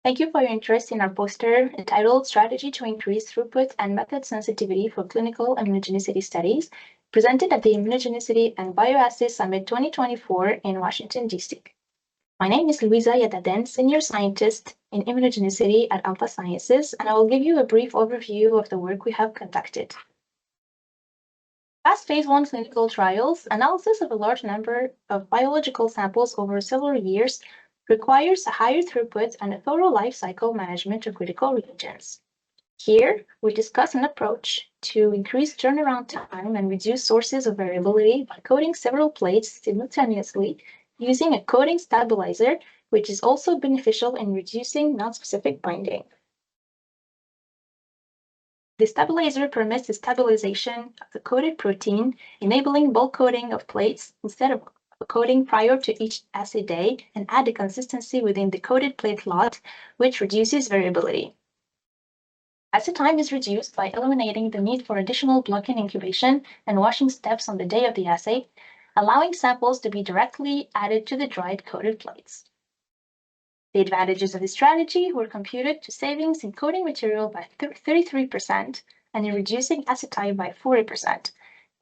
Thank you for your interest in our poster entitled Strategy to Increase Throughput and Method Sensitivity for Clinical Immunogenicity Studies, presented at the Immunogenicity and Bioassay Summit 2024 in Washington, D.C. My name is Louiza Yaddaden, Senior Scientist in Immunogenicity at Altasciences, and I will give you a brief overview of the work we have conducted. Past phase 1 clinical trials, analysis of a large number of biological samples over several years requires a higher throughput and a thorough life cycle management of critical reagents. Here, we discuss an approach to increase turnaround time and reduce sources of variability by coating several plates simultaneously using a coating stabilizer, which is also beneficial in reducing nonspecific binding. The stabilizer permits the stabilization of the coated protein, enabling bulk coating of plates instead of coating prior to each assay day, and add a consistency within the coated plate lot, which reduces variability. Assay time is reduced by eliminating the need for additional blocking incubation and washing steps on the day of the assay, allowing samples to be directly added to the dried coated plates. The advantages of this strategy were computed to savings in coating material by 33% and in reducing assay time by 40%,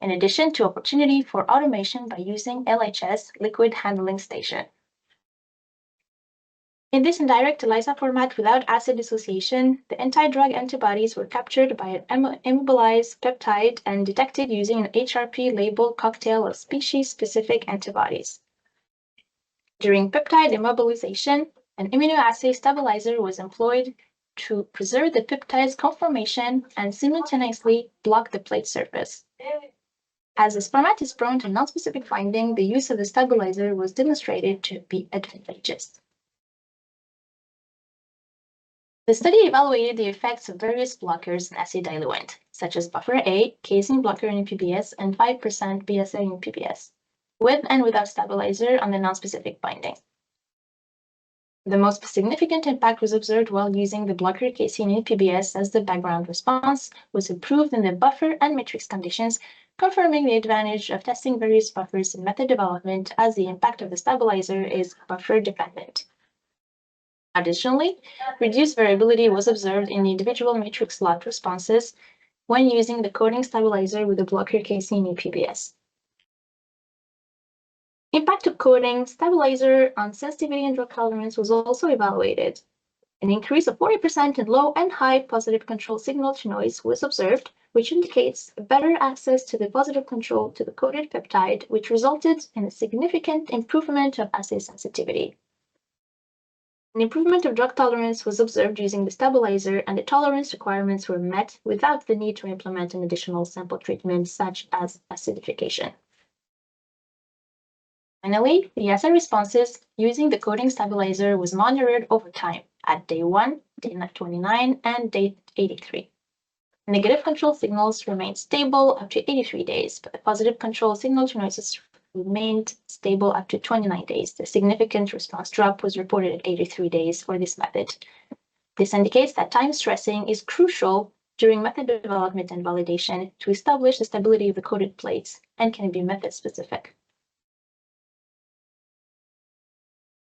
in addition to opportunity for automation by using LHS liquid handling station. In this indirect ELISA format without acid dissociation, the anti-drug antibodies were captured by an immobilized peptide and detected using an HRP-labeled cocktail of species-specific antibodies. During peptide immobilization, an immunoassay stabilizer was employed to preserve the peptide's conformation and simultaneously block the plate surface. As this format is prone to nonspecific binding, the use of the stabilizer was demonstrated to be advantageous. The study evaluated the effects of various blockers in assay diluent, such as buffer A, casein blocker in PBS, and 5% BSA in PBS, with and without stabilizer on the nonspecific binding. The most significant impact was observed while using the blocker casein in PBS, as the background response was improved in the buffer and matrix conditions, confirming the advantage of testing various buffers in method development, as the impact of the stabilizer is buffer dependent. Additionally, reduced variability was observed in the individual matrix lot responses when using the coating stabilizer with the blocker casein in PBS. Impact of coating stabilizer on sensitivity and drug tolerance was also evaluated. An increase of 40% in low and high positive control signal to noise was observed, which indicates better access to the positive control to the coated peptide, which resulted in a significant improvement of assay sensitivity. An improvement of drug tolerance was observed using the stabilizer, and the tolerance requirements were met without the need to implement an additional sample treatment, such as acidification. Finally, the assay responses using the coating stabilizer was monitored over time at day 1, day 29, and day 83. Negative control signals remained stable up to 83 days, but the positive control signal to noises remained stable up to 29 days. The significant response drop was reported at 83 days for this method. This indicates that time stressing is crucial during method development and validation to establish the stability of the coated plates and can be method specific.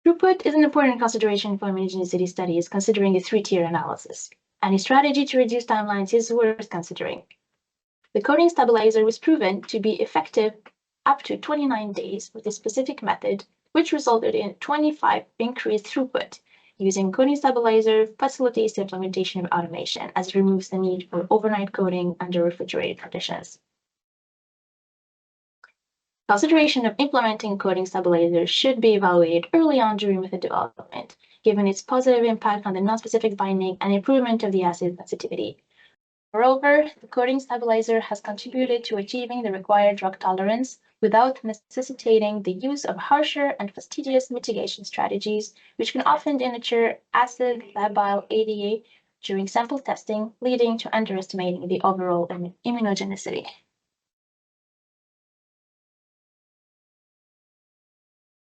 Throughput is an important consideration for immunogenicity studies, considering a 3-tier analysis. Any strategy to reduce timelines is worth considering. The coating stabilizer was proven to be effective up to 29 days with a specific method, which resulted in 25% increased throughput. Using coating stabilizer facilitates the implementation of automation, as it removes the need for overnight coating under refrigerated conditions. Consideration of implementing coating stabilizers should be evaluated early on during method development, given its positive impact on the nonspecific binding and improvement of the assay sensitivity. Moreover, the coating stabilizer has contributed to achieving the required drug tolerance without necessitating the use of harsher and fastidious mitigation strategies, which can often denature acid labile ADA during sample testing, leading to underestimating the overall immunogenicity.